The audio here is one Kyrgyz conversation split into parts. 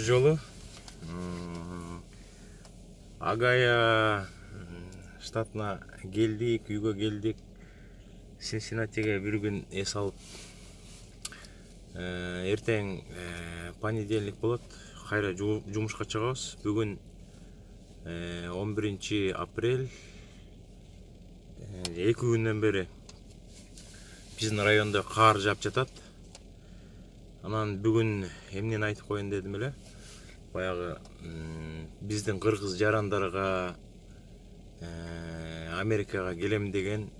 жолу Агая штатына келдик, үйгө келдик. Синсинатиге бир күн эс алып, эртең понедельник болот. Кайра жумушка чыгабыз. Бүгүн 11 апрель. 2 күндөн бери биздин райондо кар жаап жатат. Анан бүгүн эмнени айтып коеюн дедим эле. Баягы биздин кыргыз жарандарга Америкага келем деген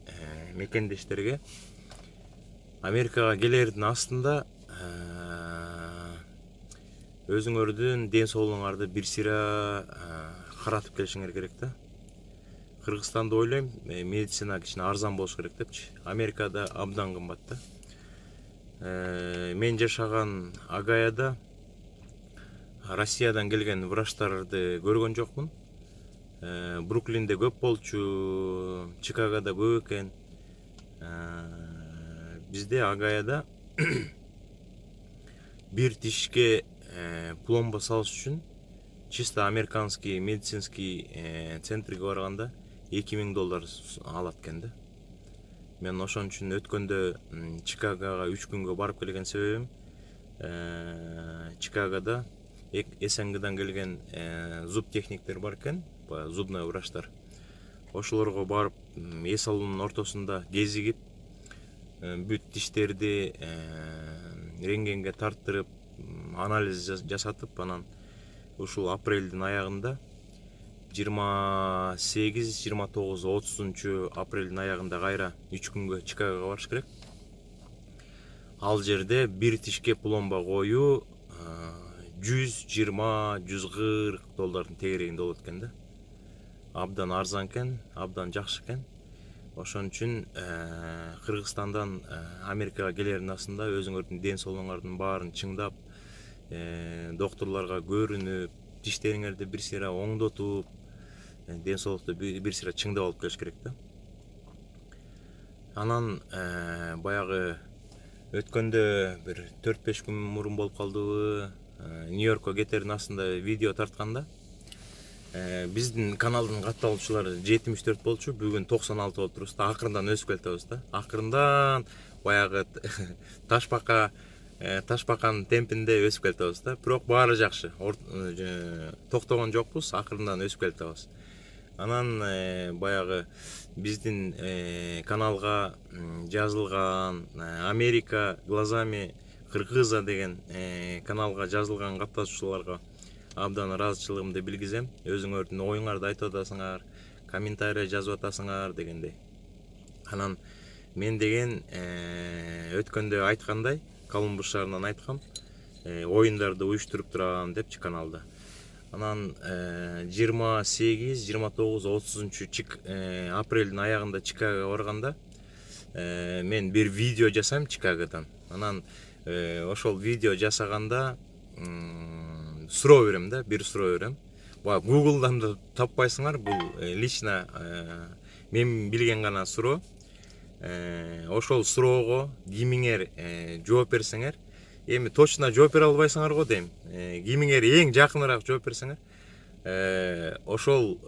мекендештерге Америкага келердин астында өзүңөрдүн ден соолугуңарды бир сыйра каратып келишиңер керек да. Кыргызстанды ойлойм, медицина кичине арзан болуш керек депчи. Америкада абдан кымбат да. Мен жашаган Агаяда Россиядан келген врачтарды көргөн жокмун. Бруклинде көп болчу, Чикагода көп экен. Бизде Агаяда бир тишке пломба салыш үчүн чисто американский медицинский центрге барганда $2000 алат экен да. Мен ошон үчүн өткөндө Чикагога 3 күнгө барып келген себебим, Чикагода СНГдан келген зуб техниктер бар экен, зубной врачтар. Ошолорго барып, эс алуунун ортосунда кезигип, бүт тиштерди рентгенге тарттырып, анализ жасатып, анан ушул апрелдин аягында 28, 29, 30 апрелдин аягында кайра 3 күнгө Чикагога барыш керек. Ал жерде бир тишке пломба коюу $120–140 тегерегинде болот экен да. Абдан арзан экен, абдан жакшы экен. Ошон үчүн Кыргызстандан Америкага келердин астында өзүңөрдүн ден соолугуңардын баарын чыңдап, доктурларга көрүнүп, тиштериңерди бир сыйра оңдотуп, ден соолукту бир сыйра чыңдап алып келиш керек да. Анан баягы өткөндө бир 4-5 күн мурун болуп калдыбы, Нью-Йоркко кетердин астында видео тартканда биздин каналдын катталуучулары 74 болчу, бүгүн 96 болуп турубуз да. Акырындан өсүп келатабыз да. Акырындан баягы ташбаканын темпинде өсүп келатабыз да. Бирок баары жакшы. Токтогон жокпуз, акырындан өсүп келатабыз. Анан баягы биздин каналга жазылган Америка глазами Кыргыза деген каналга жазылган катташууларга абдан ыраазычылыгымды билгизем. Өзүңөрдүн оюңарды айтып атасыңар, комментарий жазып атасыңар дегендей. Анан мен деген өткөндө айткандай, Колумбус шаарынан айткам, оюндарды уюштуруп турам депчи каналда. Анан 28, 29, 30 апрелдин аягында Чикагога барганда мен бир видео жасайм Чикагодан. Анан ошол видео жасаганда суроо берем да, бир суроо берем. Google'дан да таппайсыңар, бул лично мен билген гана суроо. Ошол суроого кимиңер жооп берсеңер, эми точно жооп бере албайсыңар го дейм. Кимиңер эң жакыныраак жооп берсеңер, ошол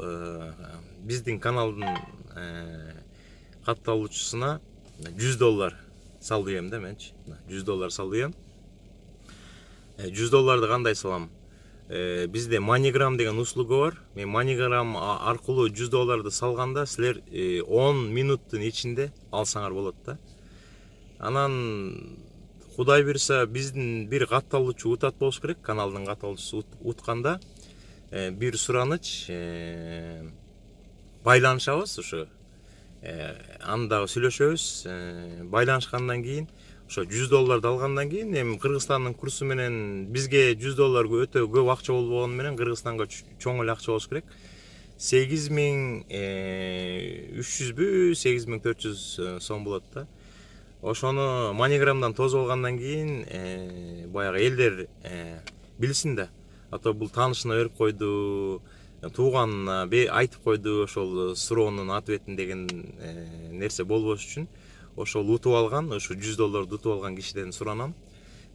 биздин каналдын катталуучусуна $100 салдыйм да менчи. $100 салдыйм. $100 кандай салам? Бизде MoneyGram деген услуга бар. Мен MoneyGram аркылуу $100 салганда силер 10 минуттун ичинде алсаңар болот да. Анан Кудай буйруса биздин бир катталуучу утат болуш керек. Каналдын катталуучусу утканда бир сураныч байланышабыз ушу. Анда сүйлөшөбүз. Байланышкандан кийин ошо $100 алгандан кийин эми Кыргызстандын курсу менен бизге $100 өтө көп акча болгону менен Кыргызстанга чоң эле акча болуш керек. 8300бү, 8400 сом болот да. Ошону MoneyGramдан тосуп алгандан кийин баягы элдер билсин да. А то бул таанышына берип койду, тууганына айтып койду ошол суроонун ответин деген нерсе болбош үчүн ошол утуп алган, ошо $100 утуп алган кишиден суранам.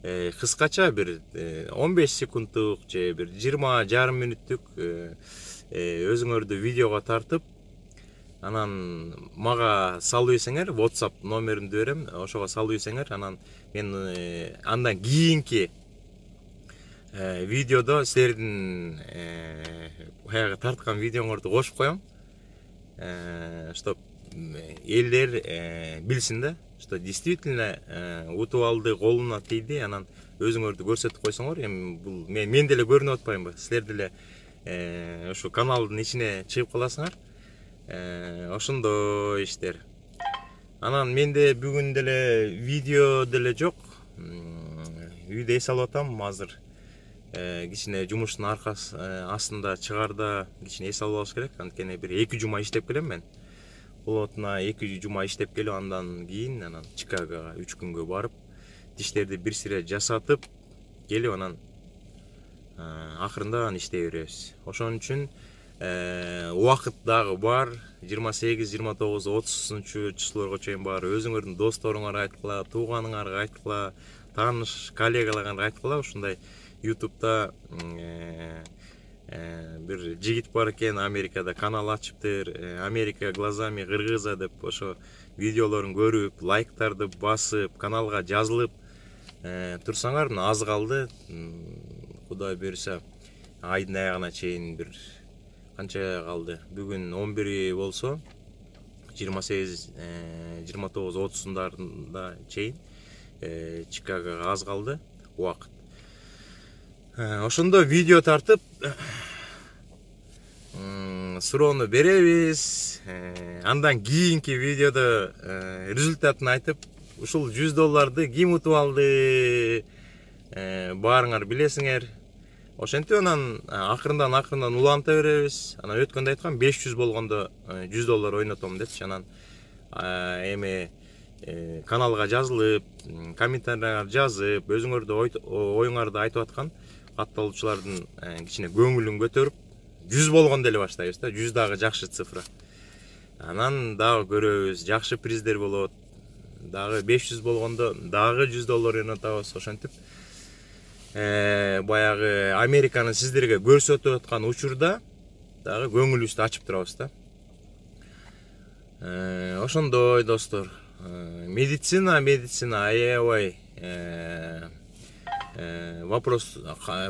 кыскача бир 15 секунддук же бир 20 жарым мүнөттүк өзүңөрдү видеого тартып, анан мага салып ийсеңер, WhatsApp номеримди берем, ошого салып ийсеңер, анан мен андан кийинки видеодо силердин баягы тарткан видеоңорду кошуп коем, чтоб элдер билсин да, что действительно утуп алды, колуна тийди, анан өзүңөрдү көрсөтүп койсоңор, эми бул мен деле көрүнүп атпаймынбы, силер деле ушу каналдын ичине чыгып каласыңар. Ошондой иштер. Анан менде бүгүн деле видео деле жок. Үйдө эс алып атам азыр. Кичине жумуштун астында чыгарда кичине эс алып алыш керек. Анткени бир 2 жума иштеп келем мен. Болотуна 2 жума иштеп келип, андан кийин анан Чикагога 3 күнгө барып, тиштерди бир сире жасатып келип, анан акырында иштей беребиз. Ошон үчүн убакыт дагы бар. 28, 29, 30 числолорго чейин бар. Өзүңөрдүн досторуңарга айткыла, тууганыңарга айткыла, тааныш коллегаларга айткыла. Ушундай YouTube'да бир жигит бар экен, Америкада канал ачыптыр, Америка глазами кыргыза деп, ошо видеолорун көрүп, лайктарды басып, каналга жазылып турсаңар, аз калды. Кудай буйруса, айдын аягына чейин бир канча калды? Бүгүн 11 болсо, 28, 29, 30-дарында чейин Чикагога аз калды убакыт. Ошондо видео тартып суроону беребиз. Андан кийинки видеодо результатын айтып, ушул $100 ким утуп алды, баарыңар билесиңер. Ошентип анан акырындан уланта беребиз. Анан өткөндө айткам, 500 болгондо $100 ойнотом депчи. Анан эми каналга жазылып, комментарийлер жазып, өзүңөрдү оюңарды айтып аткан катталуучулардын кичине көңүлүн көтөрүп, 100 болгондо эле баштайбыз да. 100 дагы жакшы цифра. Анан дагы көрөбүз, жакшы приздер болот. Дагы 500 болгондо дагы $100 ойнотабыз. Ошентип баягы Американы сиздерге көрсөтүп аткан учурда дагы көңүлүбүздү ачып турабыз да. Ошондой достор. Медицина, аябай вопрос,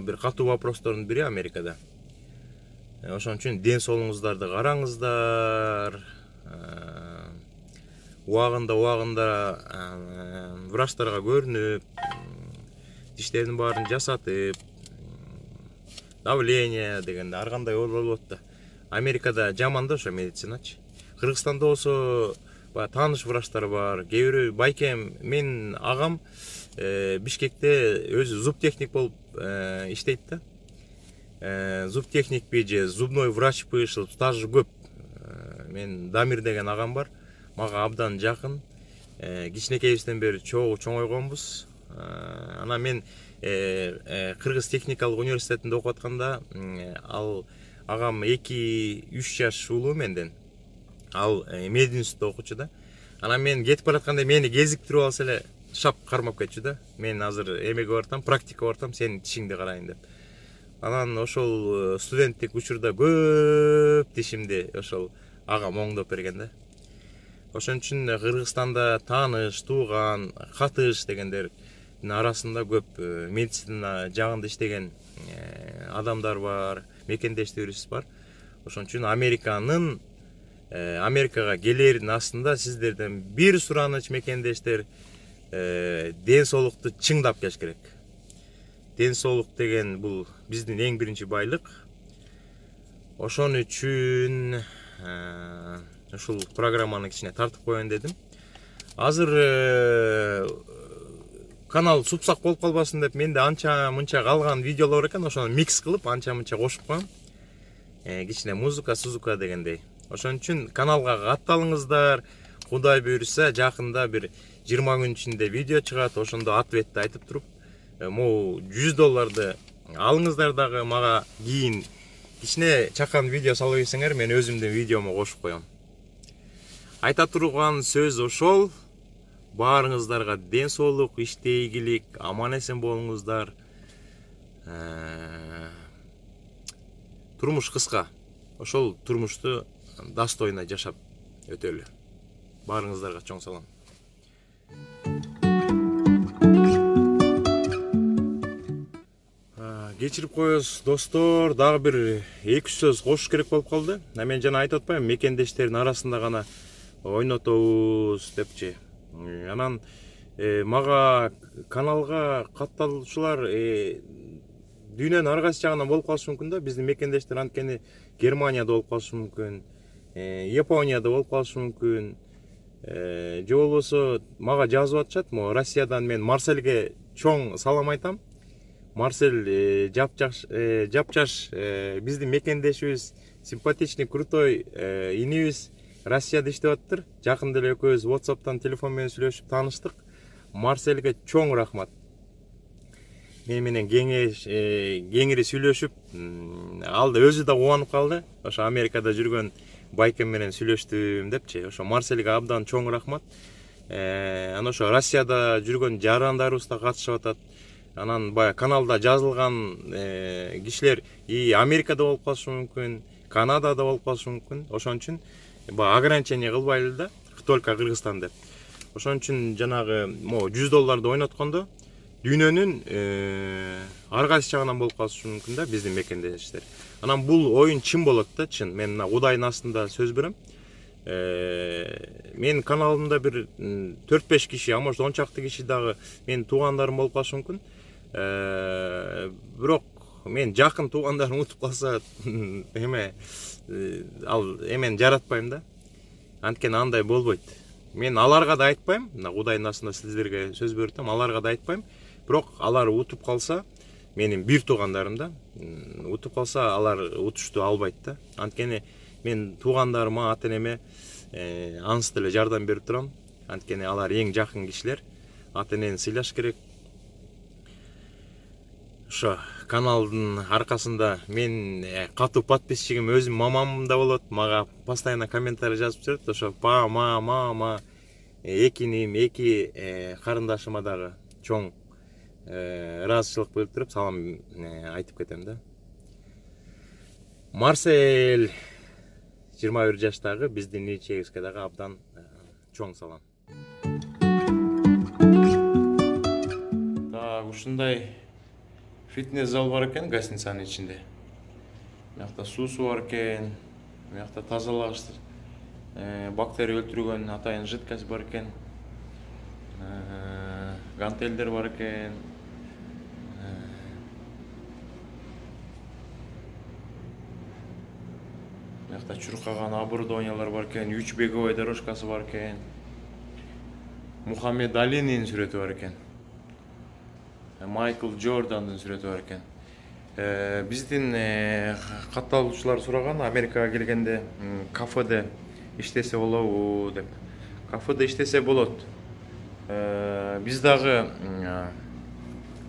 бир катуу вопростордун бири Америкада. Ошон үчүн ден соолугуңуздарды караңыздар. Убагында врачтарга көрүнүп, тиштердин баарын жасатып, давление дегенде ар кандай болот да. Америкада жаман да ошо медициначы. Кыргызстанда болсо тааныш врачтар бар. Кээ бирөө байкем, мен агам Бишкекте өзү зуб техник болуп иштейт да. Зуб техникпи же зубной врачпы, стажы көп. Мен Дамир деген агам бар. Мага абдан жакын. Кичинекейибизден бери чоң ойгонбуз. Анан мен Кыргыз техникалык университетинде окуп атканда, ал агам 2-3 жаш улуу менден. Ал медицина институтта окучу да. Анан мен кетип баратканда мени кезиктирип алса эле шап кармап кетчү да. Мен азыр эмеге бартам, практика бартам, сенин тишиңди карайын деп. Анан ошол студенттик учурда көп тишимди ошол агам оңдоп берген да. Ошон үчүн Кыргызстанда тааныш, тууган, катыш дегендердин арасында көп медицина жагында иштеген адамдар бар, мекендештерибиз бар. Ошон үчүн Америкага келердин астында сиздерден бир сураныч, мекендештер, ден соолукту чыңдап келиш керек. Ден соолук деген бул биздин эң биринчи байлык. Ошон үчүн ушул программаны кичине тартып коеюн дедим. Азыр канал супсак болуп калбасын деп менде анча-мынча калган видеолор бар экен, ошону микс кылып анча-мынча кошуп коем. Кичине музыка дегендей. Ошон үчүн каналга катталыңыздар. Кудай буйруса, жакында бир 20 күн ичинде видео чыгат. Ошондо ответти айтып туруп, могу $100 алыңыздар дагы, мага кийин кичине чакан видео салып ийсеңер, мен өзүмдүн видеомо кошуп коем. Айта турган сөз ошол. Баарыңыздарга ден соолук, иште ийгилик, аман эсен болуңуздар. Турмуш кыска. Ошол турмушту достойно жашап өтөлү. Баарыңыздарга чоң салам. Кечирип коебуз достор, дагы бир 2-3 сөз кошуш керек болуп калды. Мен жана айтып атпаймынбы, мекендештердин арасында гана ойнотобуз депчи. Анан мага каналга катталуучулар дүйнөнүн ар кайсы жагынан болуп калышы мүмкүн да. Биздин мекендештер анткени Германияда болуп калышы мүмкүн, Японияда болуп калышы мүмкүн. Же болбосо мага жазып атышат. Россиядан мен Марселге чоң салам айтам. Марсель жапжаш биздин мекендешибиз, симпатичный, крутой инибиз Россияда иштеп атыптыр. Жакында эле экөөбүз WhatsApp'тан телефон менен сүйлөшүп тааныштык. Марсельге чоң рахмат. Мен менен кеңири сүйлөшүп, ал да өзү да кубанып калды. Ошо Америкада жүргөн байкем менен сүйлөштүм депчи. Ошо Марсельге абдан чоң рахмат. Анан ошо Россияда жүргөн жарандарыбыз да катышып атат. Анан баягы каналда жазылган кишилер Америкада болуп калышы мүмкүн, Канадада болуп калышы мүмкүн. Ошон үчүн баягы ограничение кылбайлы да, только Кыргызстан деп. Ошон үчүн жанагы $100 ойноткондо дүйнөнүн ар кайсы жагынан болуп калышы мүмкүн да биздин мекендештер. Анан бул оюн чын болот да, чын. Мен мына Кудайдын астында сөз берем. Мен каналымда бир 4-5 киши, а может 10 чакты киши дагы менин туугандарым болуп калышы мүмкүн. Бирок мен жакын туугандарым утуп калса, ал эмен жаратпайм да. Анткени андай болбойт. Мен аларга да айтпайм, мына Кудайдын астында сиздерге сөз берип атам, аларга да айтпайм. Бирок алар утуп калса, менин бир туугандарым да, утуп калса, алар утушту албайт да. Анткени мен туугандарыма, ата-энеме ансыз деле жардам берип турам. Анткени алар эң жакын кишилер. Ата-энени сыйлаш керек. Ошо каналдын аркасында мен катуу подписчигим өзүм мамам да болот. Мага постоянно комментарий жазып жүрөт. Ошо мама, экиним, эки карындашыма дагы чоң ыраазычылык билдирип, салам айтып кетем да. Марсель 21 жаштагы биздин ичегибизге дагы абдан чоң салам. Так, ушундай фитнес зал бар экен гостиницанын ичинде. Мыякта суусу бар экен, мыякта тазалагыч бактерия өлтүргөн атайын жидкость бар экен. Гантелдер бар экен. Мыякта чуркаган оборудованиялар бар экен, 3 беговой дорожкасы бар экен. Мухаммед Алинин сүрөтү бар экен. Майкл Джордандын сүрөтү бар экен. Биздин катталуучулар сураган, Америкага келгенде кафеде иштесе болобу деп. Кафеде иштесе болот. Биз дагы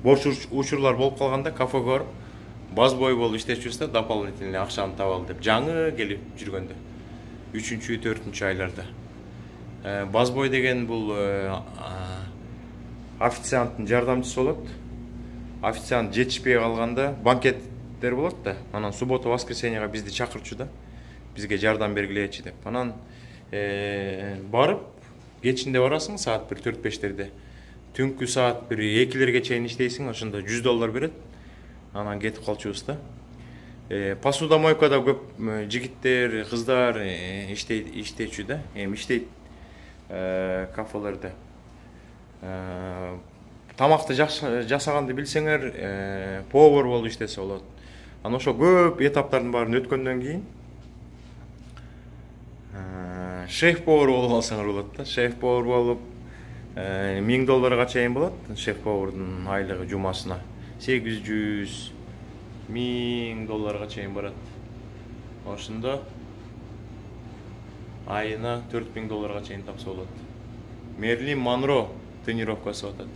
бош учурлар болуп калганда кафеге барып, баз бой болуп иштечүбүз да, дополнительный акчаны табалы деп. Жаңы келип жүргөндө 3-4 айларда. Баз бой деген бул официанттын жардамчысы болот. Официант жетишпей калганда банкеттер болот да. Анан суббота, воскресеньега бизди чакырчу да. Бизге жардам бергилечи деп. Анан барып, кечинде барасың саат 1-4-5-терде. Түнкү саат 1-2-лерге чейин иштейсиң, ошондо $100 берет. Анан кетип калчубуз да. Посудомойкада көп жигиттер, кыздар иштечү да. Иштейт кафелерде. Тамакты жасаганды билсеңер, повар болуп иштесе болот. Анан ошо көп этаптардын баарын өткөндөн кийин шеф-повар болуп алсаңар болот да. Шеф-повар болуп $1000 чейин болот. Шеф-повардын айлыгы жумасына 800 $1000 чейин барат. Ошондо айына $4000 чейин тапса болот. Мерлин Монро тренировкасы атат.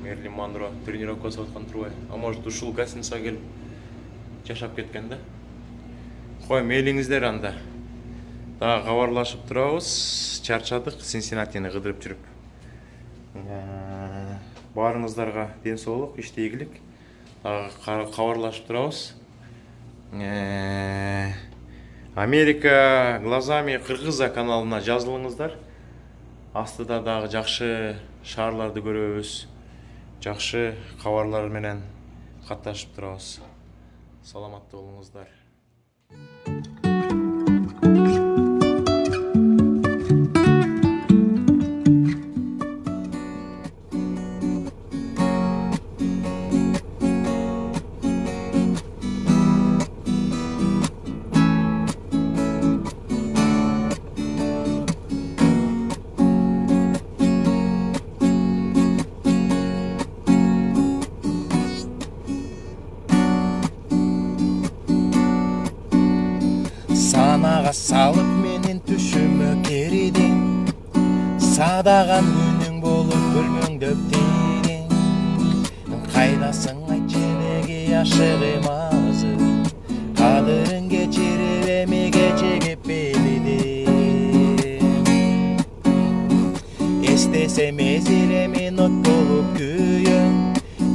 Мерлин Монро тренировкасы аткан турбайбы? А может ушул гостиницага келип жашап кеткен да? Кой, мейлиңиздер анда. Дагы кабарлашып турабыз. Чарчадык Синсинатини кыдырып жүрүп. Баарыңыздарга ден соолук, иште ийгилик. Дагы кабарлашып турабыз. Америка глазами Кыргыза каналына жазылыңыздар. Астыда дагы жакшы шаарларды көрөбүз. Жакшы кабарлар менен катташып турабыз. Саламатты болуңуздар. Санага салып менен түшүмө кирдиң, садаган күнүң болуп бөлмөңдөп тийдиң. Кайдасың айтчы неге ашыгым азыр, кадырын кечирип эми кечигип билдим. Эстесем эзилемин от болуп күйөм,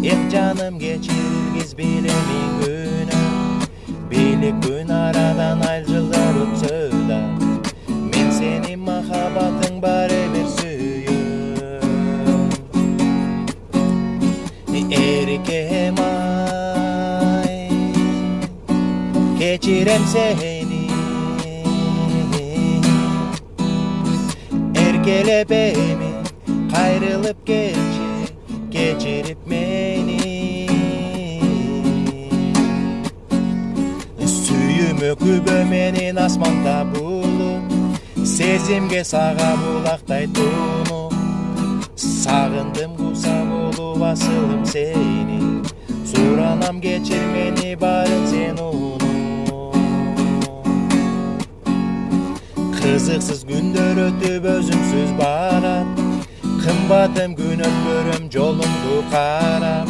эх жаным кечиргиз билемин күнөм. Билик күн арадан ай жылдар өтсө да, мен сени махаббатың бары бир сүйөм. Эркем ай, кечирем сени, эркелеп эми кайрылып келчи, кечирип мени. Өкүбө менен асманда булуп, сезимге сага булактай тунуп. Сагындым куса болуп асылым сени, суранам кечир мени барын сен унуп. Кызыксыз күндөр өтүп өзүңсүз барат, кымбатым күн өткөрөм жолуңду карап.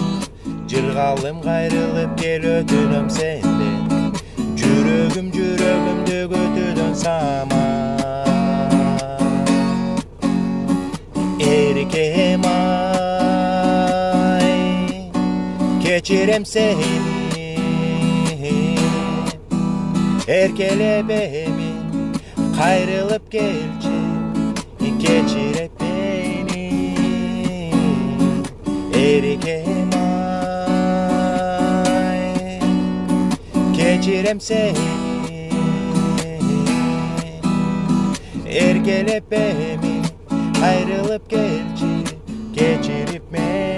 Жыргалым кайрылып кел өтүнөм сенден, жүрөгүмдү көтүдөн сама. Эркем ай, кечирем сени, эркелеп эми кайрылып келчи, кечирип мени. Эркем kечирем сени, эркелеп эми кайрылып келчи, кечирип мени.